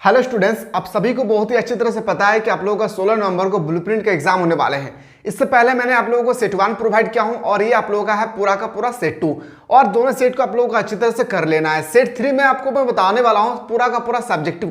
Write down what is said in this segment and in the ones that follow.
Hello students, आप सभी को बहुत ही अच्छी तरह से पता है कि आप लोगों का 16 नवंबर को ब्लूप्रिंट का एग्जाम होने वाले हैं। इससे पहले मैंने आप लोगों को सेट 1 प्रोवाइड किया हूं और ये आप लोगों का है पूरा का पूरा सेट 2 और दोनों सेट को आप लोगों को अच्छी तरह से कर लेना है। सेट 3 में आपको मैं बताने वाला हूं पूरा का पूरा सब्जेक्टिव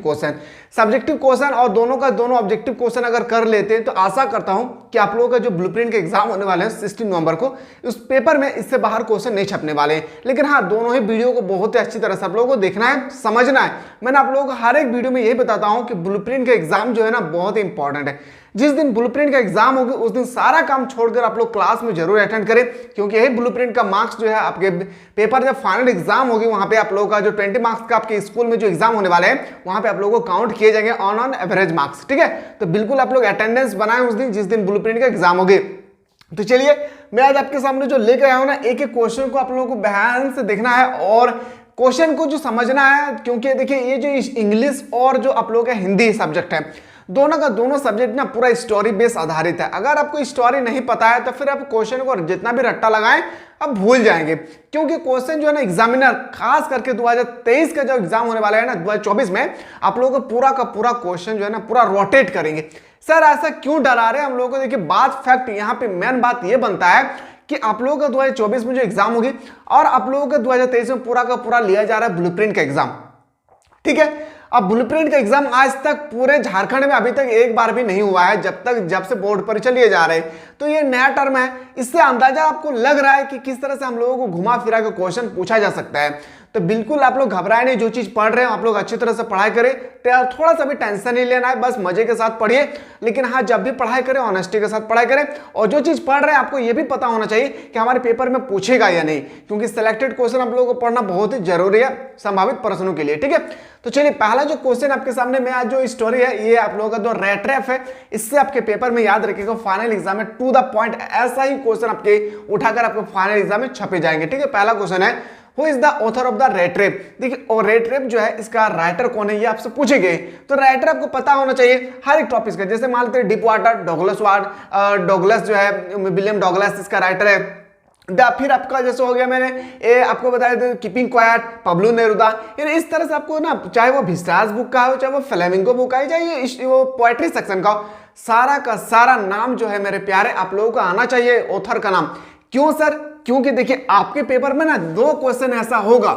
क्वेश्चन और दोनों का दोनों ऑब्जेक्टिव क्वेश्चन अगर कर लेते हैं तो आशा करता हूं कि आप लोगों का जो ब्लूप्रिंट का एग्जाम होने वाले हैं 16 नवंबर को, उस पेपर में इससे बाहर क्वेश्चन नहीं छपने वाले हैं। लेकिन हाँ, दोनों ही वीडियो को बहुत ही अच्छी तरह से आप लोगों को देखना है, समझना है। मैंने आप लोगों को हर एक वीडियो में यही बताता हूं कि ब्लूप्रिंट का एग्जाम जो है ना बहुत ही इंपॉर्टेंट है। जिस दिन ब्लूप्रिंट का एग्जाम होगा उस दिन सारा काम छोड़कर आप लोग क्लास में जरूर अटेंड करें, क्योंकि यही ब्लूप्रिंट का मार्क्स जो है आपके पेपर जब फाइनल एग्जाम होगी वहां पे आप लोगों का जो 20 मार्क्स का आपके स्कूल में जो एग्जाम होने वाले हैं वहां पे आप लोगों को काउंट किए जाएंगे ऑन एवरेज मार्क्स। ठीक है, तो बिल्कुल आप लोग अटेंडेंस बनाएं उस दिन जिस दिन ब्लूप्रिंट का एग्जाम होगी। तो चलिए, मैं आज आपके सामने जो लेकर आया हूं ना, एक एक क्वेश्चन को आप लोगों को ध्यान से देखना है और क्वेश्चन को जो समझना है, क्योंकि देखिए ये जो इंग्लिश और जो आप लोगों का हिंदी सब्जेक्ट है, दोनों का दोनों सब्जेक्ट ना पूरा स्टोरी बेस आधारित है। अगर आपको स्टोरी नहीं पता है तो फिर आप क्वेश्चन को जितना भी रट्टा लगाएं आप भूल जाएंगे, क्योंकि क्वेश्चन जो है ना एग्जामिनर खास करके 2023 का जो एग्जाम होने वाला है ना 2024 में, आप लोगों को पूरा का पूरा क्वेश्चन जो है ना पूरा रोटेट करेंगे। सर ऐसा क्यों डरा रहे हैं हम लोगों को? देखिए बात फैक्ट यहाँ पे मेन बात ये बनता है कि आप लोगों का 2024 में जो एग्जाम होगी और आप लोगों का 2023 में पूरा का पूरा लिया जा रहा है ब्लूप्रिंट का एग्जाम। ठीक है, अब ब्लूप्रिंट का एग्जाम आज तक पूरे झारखंड में अभी तक एक बार भी नहीं हुआ है जब से बोर्ड परीक्षा लिए जा रहे हैं। तो ये नया टर्म है, इससे अंदाजा आपको लग रहा है कि किस तरह से हम लोगों को घुमा फिरा के क्वेश्चन पूछा जा सकता है। तो बिल्कुल आप लोग घबराए नहीं, जो चीज पढ़ रहे हैं आप लोग अच्छी तरह से पढ़ाई करें, थोड़ा सा भी टेंशन नहीं लेना है, बस मजे के साथ पढ़िए। लेकिन हाँ, जब भी पढ़ाई करें ऑनेस्टी के साथ पढ़ाई करें और जो चीज पढ़ रहे हैं आपको ये भी पता होना चाहिए कि हमारे पेपर में पूछेगा या नहीं, क्योंकि सिलेक्टेड क्वेश्चन आप लोगों को पढ़ना बहुत ही जरूरी है संभावित प्रश्नों के लिए। ठीक है, तो चलिए पहला जो क्वेश्चन आपके सामने में आज जो स्टोरी है ये आप लोगों का जो रेट रैप है, इससे आपके पेपर में याद रखिएगा फाइनल एग्जाम में टू द पॉइंट ऐसा ही क्वेश्चन आपके उठाकर आपको फाइनल एग्जाम में छपे जाएंगे। ठीक है, पहला क्वेश्चन है who is the author of the rat trap. देखिए, और रेट रैप जो है इसका राइटर कौन है ये आपसे पूछे गए, तो राइटर आपको पता होना चाहिए हर एक टॉपिक का। जैसे मान लेते हैं डीप वाटर, डॉगलस जो है विलियम डॉगलस इसका राइटर है। फिर आपका जैसे हो गया मैंने आपको बताया था कीपिंग क्वाइट, पब्लो नेरुदा। इस तरह से आपको ना, चाहे वो विस्टास बुक का हो, चाहे वो फ्लेमिंगो बुक का हो, चाहे वो पोएट्री सेक्शन का हो, सारा का सारा नाम जो है मेरे प्यारे आप लोगों को आना चाहिए, ऑथर का नाम। क्यों सर? क्योंकि देखिए आपके पेपर में ना 2 क्वेश्चन ऐसा होगा,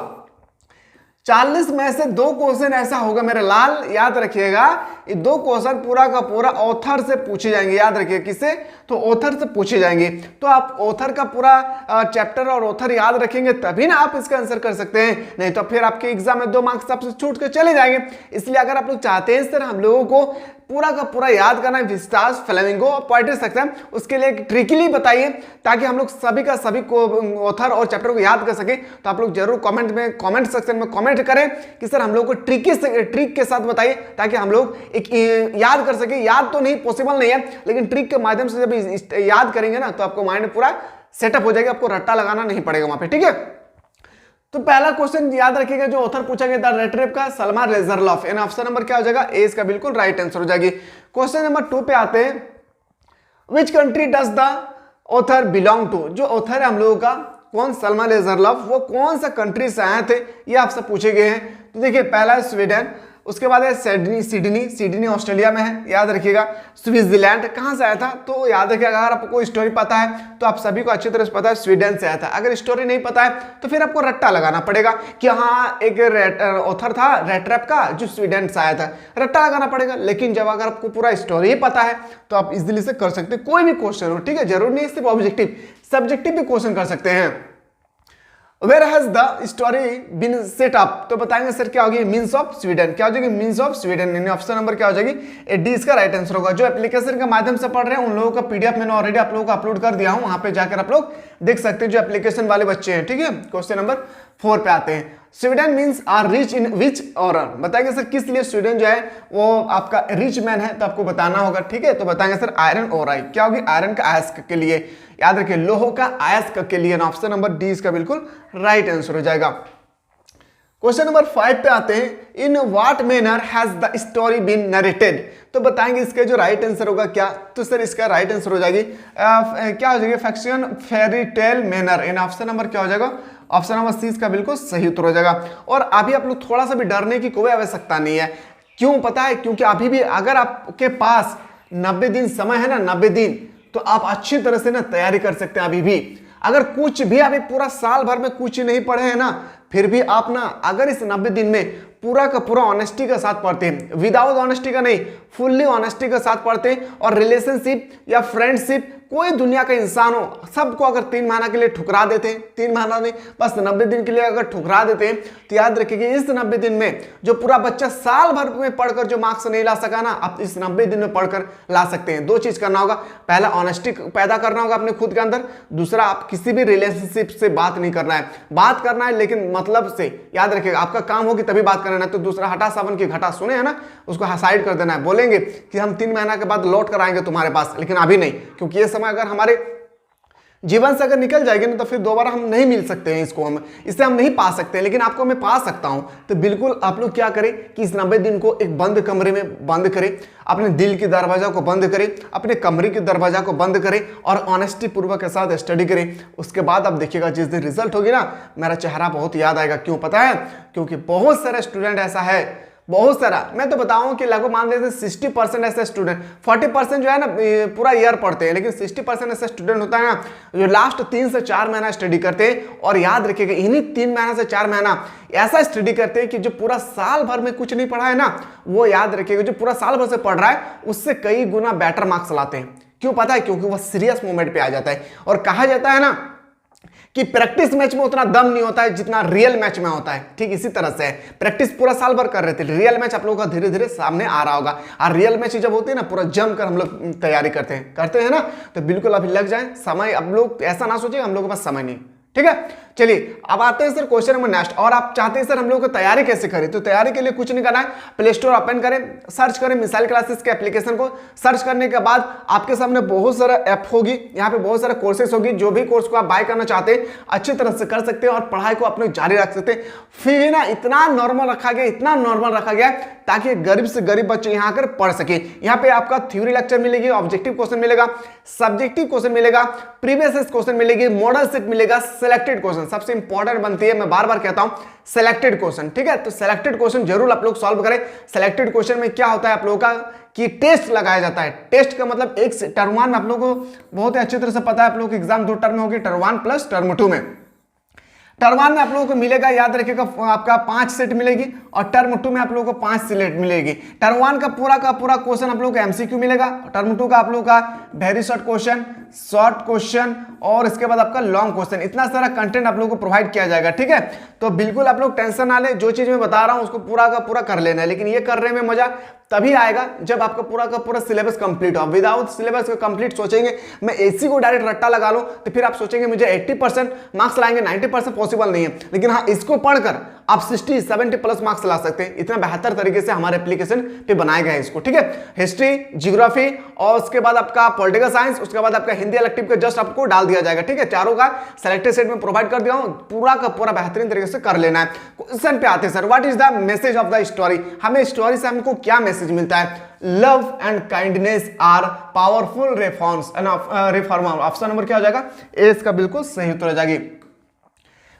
40 में से 2 क्वेश्चन ऐसा होगा मेरे लाल, याद रखिएगा। ये 2 क्वेश्चन पूरा का पूरा ऑथर से पूछे जाएंगे। याद रखिए किससे? तो ऑथर से पूछे जाएंगे। तो आप ऑथर का पूरा चैप्टर और ऑथर याद रखेंगे तभी ना आप इसका आंसर कर सकते हैं, नहीं तो फिर आपके एग्जाम में 2 मार्क्स आपसे छूट कर चले जाएंगे। इसलिए अगर आप लोग चाहते हैं सर हम लोगों को पूरा का पूरा याद करना है विस्टास, फ्लेमिंगो और पोएट्री सेक्शन, उसके लिए ट्रिकली बताइए ताकि हम लोग सभी का सभी को ऑथर और चैप्टर को याद कर सके। तो आप लोग जरूर कमेंट सेक्शन में कमेंट करें कि सर हम लोग को ट्रिक के साथ बताइए ताकि हम लोग एक याद कर सके। याद तो नहीं पॉसिबल नहीं है, लेकिन ट्रिक के माध्यम से जब याद करेंगे ना तो आपको माइंड पूरा सेटअप हो जाएगा, आपको रट्टा लगाना नहीं पड़ेगा वहां पे। ठीक है, तो पहला क्वेश्चन याद रखिएगा जो ऑथर पूछा गया था रेट रैप का, सलमान रेजरलॉफ। इन ऑप्शन नंबर क्या हो जाएगा? ए इसका बिल्कुल राइट आंसर हो जाएगी। क्वेश्चन नंबर 2 पे आते हैं, which country does the author belong to. जो ऑथर है हम लोगों का कौन, सलमान रेजरलॉफ, वो कौन सा कंट्री से आए थे ये आपसे पूछे गए हैं। तो देखिए पहला है स्वीडन, उसके बाद है सिडनी ऑस्ट्रेलिया में है, याद रखिएगा। स्विट्जरलैंड कहाँ से आया था? तो याद रखिएगा अगर आपको स्टोरी पता है तो आप सभी को अच्छी तरह से पता है स्वीडन से आया था। अगर स्टोरी नहीं पता है तो फिर आपको रट्टा लगाना पड़ेगा कि हाँ एक ऑथर था रेट रैप का जो स्वीडन से आया था, रट्टा लगाना पड़ेगा। लेकिन जब अगर आपको पूरा स्टोरी ही पता है तो आप इजीली से कर सकते हैं, कोई भी क्वेश्चन हो। ठीक है, जरूर नहीं सिर्फ ऑब्जेक्टिव, सब्जेक्टिव भी क्वेश्चन कर सकते हैं। Where has the story been set up? तो बताएंगे सर क्या होगी? Means of Sweden. क्या हो जाएगी? Means of Sweden. Option number क्या हो जाएगी? डी इसका राइट आंसर होगा। जो एप्लीकेशन के माध्यम से पढ़ रहे हैं उन लोगों का पीडीएफ मैंने ऑलरेडी आप लोगों को अपलोड कर दिया हूं, वहां पे जाकर आप लोग देख सकते हैं जो एप्लीकेशन वाले बच्चे हैं। ठीक है, क्वेश्चन नंबर 4 पे आते हैं। Sweden means are rich in which ore. बताएंगे सर किस लिए स्वीडन जो है वो आपका रिच मैन है, तो आपको बताना होगा। ठीक है, तो बताएंगे सर आयरन और आई। क्या होगी? आयरन का अयस्क के लिए, याद रखिए लोहो का अयस्क के लिए। ऑप्शन नंबर डी इसका बिल्कुल राइट आंसर हो जाएगा। क्वेश्चन नंबर 5 पे आते हैं, in what manner has the story been narrated. तो बताएंगे इसका जो राइट आंसर होगा क्या? तो सर इसका राइट आंसर हो जाएगी क्या हो जाएगी? Faction fairy tale manner. इन ऑप्शन नंबर क्या हो जाएगा? ऑप्शन नंबर सी इसका बिल्कुल सही उत्तर हो जाएगा। और अभी आप लोग थोड़ा सा भी डरने की कोई आवश्यकता नहीं है, क्यों पता है? क्योंकि अभी भी अगर आपके पास 90 दिन समय है ना, 90 दिन, तो आप अच्छी तरह से ना तैयारी कर सकते हैं। अभी भी अगर कुछ भी अभी पूरा साल भर में कुछ नहीं पढ़े हैं ना, फिर भी आप ना अगर इस 90 दिन में पूरा का पूरा ऑनेस्टी के साथ पढ़ते हैं, विदाउट ऑनेस्टी का नहीं, फुल्ली ऑनेस्टी के साथ पढ़ते हैं, और रिलेशनशिप या फ्रेंडशिप कोई दुनिया का इंसान हो सबको अगर 3 महीना के लिए ठुकरा देते हैं, 3 महीना नहीं बस 90 दिन के लिए अगर ठुकरा देते हैं, तो याद रखिए इस 90 दिन में जो पूरा बच्चा साल भर में पढ़कर जो मार्क्स नहीं ला सका ना, आप इस 90 दिन में पढ़कर ला सकते हैं। 2 चीज करना होगा, पहला ऑनेस्टी पैदा करना होगा अपने खुद के अंदर, दूसरा आप किसी भी रिलेशनशिप से बात नहीं करना है, बात करना है लेकिन मतलब से। याद रखिएगा आपका काम होगी तभी बात करना है, तो दूसरा हटा सावन की घटा सुने है ना, उसको साइड कर देना है। बोलेंगे कि हम 3 महीना के बाद लौट कर आएंगे तुम्हारे पास, लेकिन अभी नहीं, क्योंकि ये समय अगर हमारे जीवन से अगर निकल जाएगी ना, तो फिर दोबारा हम नहीं मिल सकते हैं, इससे हम नहीं पा सकते हैं, लेकिन आपको मैं पा सकता हूं। तो बिल्कुल आप लोग क्या करें कि इस 90 दिन को एक बंद कमरे में बंद करें, अपने दिल की दरवाजा को बंद करें, अपने कमरे की दरवाजा को बंद करें और ऑनेस्टी पूर्वक के साथ स्टडी करें। उसके बाद आप देखिएगा जिस दिन रिजल्ट होगी ना, मेरा चेहरा बहुत याद आएगा। क्यों पता है? क्योंकि बहुत सारे स्टूडेंट ऐसा है, बहुत सारा, मैं तो बताऊं कि लगभग मान लेते 60% ऐसे स्टूडेंट, 40% जो है ना पूरा ईयर पढ़ते हैं, लेकिन 60% ऐसे स्टूडेंट होता है ना जो लास्ट 3 से 4 महीना स्टडी करते हैं। और याद रखिएगा इन्हीं 3 महीना से 4 महीना ऐसा स्टडी करते हैं कि जो पूरा साल भर में कुछ नहीं पढ़ा है ना, वो याद रखिएगा जो पूरा साल भर से पढ़ रहा है उससे कई गुना बेटर मार्क्स लाते हैं। क्यों पता है? क्योंकि वो सीरियस मोमेंट पे आ जाता है। और कहा जाता है ना कि प्रैक्टिस मैच में उतना दम नहीं होता है जितना रियल मैच में होता है। ठीक इसी तरह से प्रैक्टिस पूरा साल भर कर रहे थे, रियल मैच आप लोगों का धीरे धीरे सामने आ रहा होगा। और रियल मैच जब होती है ना, पूरा जम कर हम लोग तैयारी करते हैं ना, तो बिल्कुल अभी लग जाए समय। अब लोग ऐसा ना सोचे हम लोगों के पास समय नहीं, ठीक है। चलिए अब आते हैं सर क्वेश्चन नंबर नेक्स्ट। और आप चाहते हैं सर हम लोग को तैयारी कैसे करें? तो तैयारी के लिए कुछ नहीं करना है, प्ले स्टोर ओपन करें, सर्च करें मिसाइल क्लासेस के एप्लीकेशन को। सर्च करने के बाद आपके सामने बहुत सारा ऐप होगी, यहाँ पे बहुत सारे कोर्सेस होगी। जो भी कोर्स को आप बाय करना चाहते हैं अच्छी तरह से कर सकते हैं और पढ़ाई को अपने जारी रख सकते हैं। फिर ना इतना नॉर्मल रखा गया, इतना नॉर्मल रखा गया ताकि गरीब से गरीब बच्चे यहाँ आकर पढ़ सके। यहाँ पे आपका थ्योरी लेक्चर मिलेगी, ऑब्जेक्टिव क्वेश्चन मिलेगा, सब्जेक्टिव क्वेश्चन मिलेगा, प्रीवियस क्वेश्चन मिलेगी, मॉडल सेट मिलेगा, सिलेक्टेड क्वेश्चन सबसे इंपॉर्टेंट बनती है, मैं बार बार कहता हूं सिलेक्टेड क्वेश्चन, ठीक है। तो सिलेक्टेड क्वेश्चन जरूर आप लोग सॉल्व करें। सिलेक्टेड क्वेश्चन में क्या होता है आप लोगों का कि टेस्ट लगाया जाता है। टेस्ट का मतलब एक टर्म 1 आप लोगों को बहुत ही अच्छी तरह से पता है, आप लोगों की एग्जाम 2 टर्म में होगी, टर्म 1 प्लस टर्म 2 में। टर्म 1 में आप लोगों को मिलेगा, याद रखिएगा आपका 5 सेट मिलेगी और टर्म 2 में आप लोगों को 5 सेट मिलेगी। टर्म 1 का पूरा क्वेश्चन आप लोगों को एमसीक्यू मिलेगा, टर्म 2 का आप लोगों का वेरी शॉर्ट क्वेश्चन और इसके बाद आपका लॉन्ग क्वेश्चन। इतना सारा कंटेंट आप लोगों को प्रोवाइड किया जाएगा, ठीक है। तो बिल्कुल आप लोग टेंशन ना लें, जो चीज मैं बता रहा हूं उसको पूरा का पूरा कर लेना है। लेकिन ये करने में मजा तभी आएगा जब आपका पूरा का पूरा सिलेबस कंप्लीट हो। विदाउट सिलेबस को कंप्लीट सोचेंगे मैं एसी को डायरेक्ट रट्टा लगा लूं, तो फिर आप सोचेंगे मुझे 80% मार्क्स लाएंगे, 90% पॉसिबल नहीं है। लेकिन हाँ, इसको पढ़कर आप 60-70 प्लस मार्क्स ला सकते हैं। इतना बेहतर तरीके से हमारे एप्लीकेशन पे बनाया गया है इसको, ठीक है। हिस्ट्री, ज्योग्राफी और उसके बाद आपका पॉलिटिकल साइंस, उसके बाद आपका हिंदी इलेक्टिव का जस्ट आपको डाल दिया जाएगा, ठीक है। चारों का सेलेक्टेड सेट में प्रोवाइड कर दिया हूं, पूरा का पूरा बेहतरीन तरीके से कर लेना है। क्वेश्चन पे आते हैं sir, what is the message of the story? हमें स्टोरी से हमको क्या मैसेज मिलता है? Love and kindness are powerful reforms and option number क्या हो जाएगा? ए इसका बिल्कुल सही उत्तर हो जाएगी।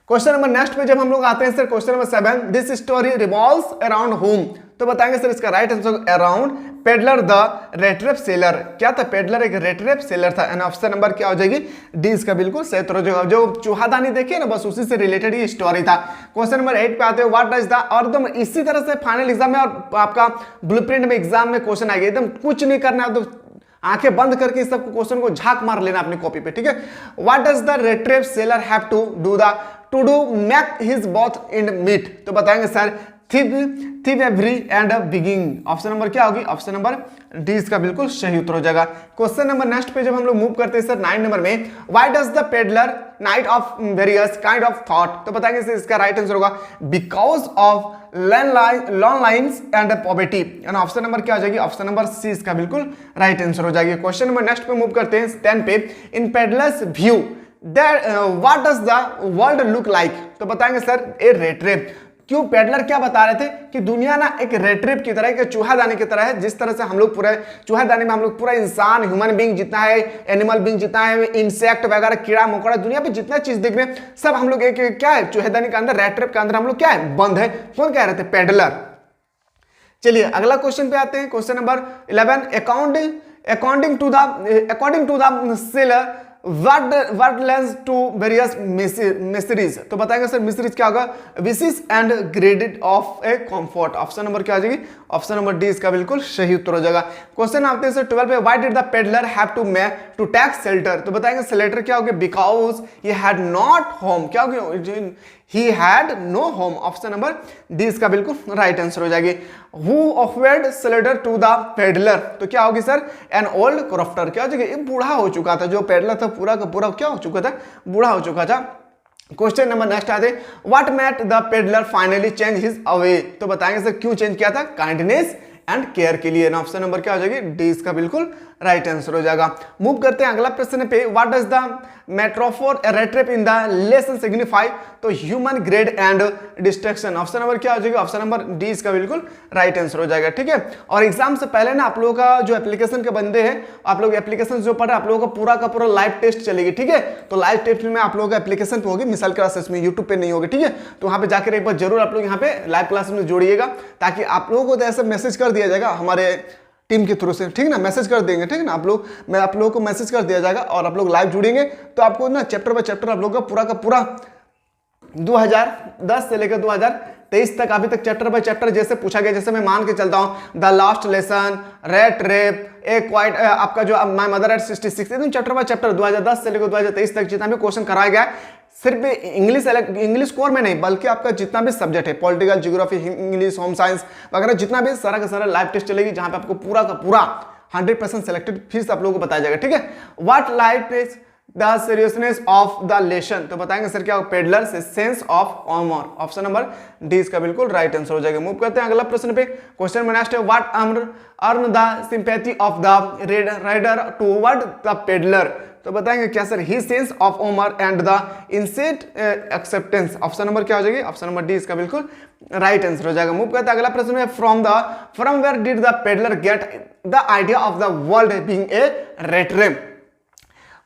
क्वेश्चन नंबर नेक्स्ट पे जब हम लोग आते हैं sir, question number 7, this story revolves around home. तो बताएंगे सर इसका right answer around peddler the rattrap seller. क्या था? पेडलर एक रेटरेप सेलर था। एंड ऑप्शन नंबर क्या हो जाएगी? डी इसका बिल्कुल सही उत्तर हो जाएगा। जो चूहादानी देखिए ना, बस उसी से रिलेटेड ही स्टोरी था। क्वेश्चन नंबर 8 पे आते हो, व्हाट डज द, और एकदम इसी तरह से फाइनल एग्जाम में और आपका ब्लूप्रिंट में एग्जाम में क्वेश्चन आएगा, एकदम कुछ नहीं करना है, तो आंखें बंद करके इस सब क्वेश्चन को झाक मार लेना अपनी कॉपी पे, ठीक है। What does the rattrap seller have to do make his both in meet? तो बताएंगे sir thievery and begging. Option number क्या होगी? ऑप्शन नंबर डी इसका बिल्कुल सही उत्तर हो जाएगा। क्वेश्चन नंबर नेक्स्ट पे जब हम लोग मूव करते हैं सर 9 नंबर में, why does the peddler night of various kind of thought? तो बताएंगे सर इसका राइट आंसर होगा because of long lines and poverty. And option number क्या हो जाएगी? ऑप्शन नंबर सी इसका बिल्कुल राइट आंसर हो जाएगी। क्वेश्चन नंबर नेक्स्ट पे मूव करते हैं 10 पे, in peddler's view that what does the world look like? तो बताएंगे सर ए रेट रेप। क्यों? पेडलर क्या बता रहे थे कि दुनिया ना एक रेट रेप की तरह, एक चूहादानी की तरह है। जिस तरह से हम लोग पूरे चूहादानी में हम लोग पूरा इंसान, ह्यूमन बीइंग जितना है, एनिमल बीइंग जितना है, इंसेक्ट वगैरह, कीड़ा मकोड़ा, दुनिया पे जितना चीज देख रहे हैं सब हम लोग एक क्या है, चूहादानी के अंदर, रेट रेप के अंदर हम लोग क्या है, बंद है। कौन कह रहे थे? पेडलर। चलिए अगला क्वेश्चन पे आते हैं, question number 11। According to the seller what lends to various mysteries। तो बताएंगे सर mysteries क्या होगा, wishes and graded of a comfort। Option number क्या आ जाएगी, ऑप्शन नंबर डी इसका बिल्कुल सही उत्तर हो जाएगा। क्वेश्चन आते हैं सर 12 पे, why did the peddler have to take shelter। तो बताएंगे shelter क्या होगा, because he had not home। क्या होगी, he had no home। Option number D इसका बिल्कुल राइट आंसर हो जाएगी। Who offered shelter to the peddler। तो क्या होगी सर, an old crofter। क्या हो जाएगा, ये बूढ़ा हो चुका था, जो पेडलर था पूरा का पूरा क्या हो चुका था, बूढ़ा हो चुका था। क्वेश्चन नंबर नेक्स्ट आते, what made the peddler finally change his away. तो बताएंगे सर क्यों चेंज किया था, काइंडनेस एंड केयर के लिए। ऑप्शन नंबर क्या हो जाएगी, डी इसका बिल्कुल राइट आंसर हो जाएगा। मूव करते हैं अगला प्रश्न पे, what does the metaphor rattrap in the lesson signify. तो human greed and destruction. Option number क्या हो जाएगा, ऑप्शन नंबर डी इसका बिल्कुल राइट आंसर हो जाएगा। ठीक है, और एग्जाम से पहले ना आप लोगों का जो एप्लीकेशन के बंदे हैं, आप लोग एप्लीकेशन जो पढ़ रहे हैं, आप लोगों का पूरा का पूरा लाइव टेस्ट चलेगी। ठीक है, तो लाइव टेस्ट में आप लोगों का एप्लीकेशन पे होगी, मिसाल क्लासेस में, यूट्यूब पे नहीं होगी। ठीक है, तो वहां पे जाकर एक बार जरूर आप लोग यहाँ पे लाइव क्लास में जोड़िएगा, ताकि आप लोगों को तो ऐसा मैसेज कर दिया जाएगा हमारे टीम के थ्रू से, ठीक है ना, मैसेज कर देंगे। ठीक है ना, मैं आप लोगों को मैसेज कर दिया जाएगा और आप लोग लाइव जुड़ेंगे, तो आपको ना चैप्टर बाय चैप्टर आप लोगों का पूरा 2010 से लेकर 2023 तक अभी तक चैप्टर बाय चैप्टर जैसे पूछा गया, जैसे मैं मान के चलता हूं the last lesson, rate rape, A quite, आपका जो माय मदर एट 66, एकदम चैप्टर बाय चैप्टर 2010 से लेकर 2023 तक जितना भी क्वेश्चन कराया गया है, सिर्फ इंग्लिश कोर में नहीं, बल्कि आपका जितना भी सब्जेक्ट है, political, geography, English, home science वगैरह, जितना भी सारा का सारा लाइव टेस्ट चलेगी, जहां पे आपको पूरा का पूरा 100% सिलेक्टेड फिर से आप लोगों को बताया जाएगा। ठीक है, what light is the seriousness of the lesson. तो बताएंगे सर क्या, पेडलर से sense of honour. Option number D इसका बिल्कुल राइट आंसर हो जाएगा। मूव करते हैं अगला प्रश्न पे, क्वेश्चन में नेक्स्ट है, what earn the sympathy of the rider toward the peddler. तो बताएंगे क्या sir, he sense of honour and the inset acceptance. Option number क्या हो जाएगी, ऑप्शन नंबर डी इसका बिल्कुल राइट आंसर हो जाएगा। मूव करते हैं अगला प्रश्न है, from where did the peddler get the idea of the world being a rattrap.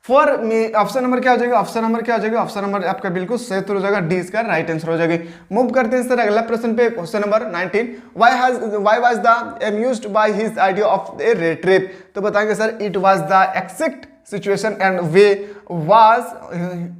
For me, option number क्या हो जाएगा, ऑप्शन नंबर क्या हो जाएगा, ऑप्शन नंबर आपका बिल्कुल सही उत्तर हो जाएगा, डी इसका राइट आंसर हो जाएगी। मूव करते हैं सर अगला प्रश्न पे, question number 19, why was the amused by his idea of a retreat. तो बताएंगे sir, it was the exact situation and way was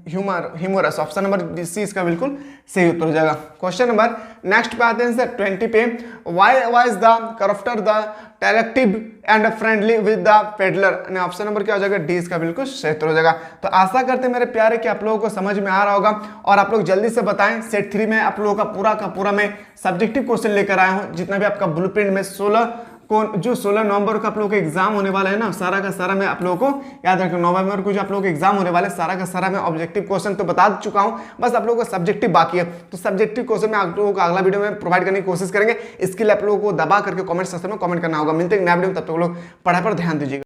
humorous. Option number C इसका बिल्कुल सही उत्तर हो जाएगा। क्वेश्चन नंबर नेक्स्ट पे आते हैं सर 20 पे, why was the corrupter the talkative and friendly with the peddler. Option number क्या हो जाएगा, डी इसका बिल्कुल सही उत्तर हो जाएगा। तो आशा करते हैं मेरे प्यारे कि आप लोगों को समझ में आ रहा होगा, और आप लोग जल्दी से बताएं। सेट 3 में आप लोगों का पूरा मैं सब्जेक्टिव क्वेश्चन लेकर आया हूं, जितना भी आपका ब्लूप्रिंट में 16 नवंबर को आप लोगों का एग्जाम होने वाला है ना, सारा का सारा मैं आप लोगों को याद रखें, नवंबर को जो आप लोगों के एग्जाम होने वाले, सारा का सारा मैं ऑब्जेक्टिव क्वेश्चन तो बता चुका हूं, बस आप लोगों को सब्जेक्टिव बाकी है। तो सब्जेक्टिव क्वेश्चन में आप लोगों को अगला वीडियो में प्रोवाइड करने की कोशिश करेंगे। इसके लिए आप लोगों को दबा करके कमेंट सेक्शन में कमेंट करना होगा। मिलते हैं नया वीडियो में, तब तक लोग पढ़ाई पर ध्यान दीजिएगा।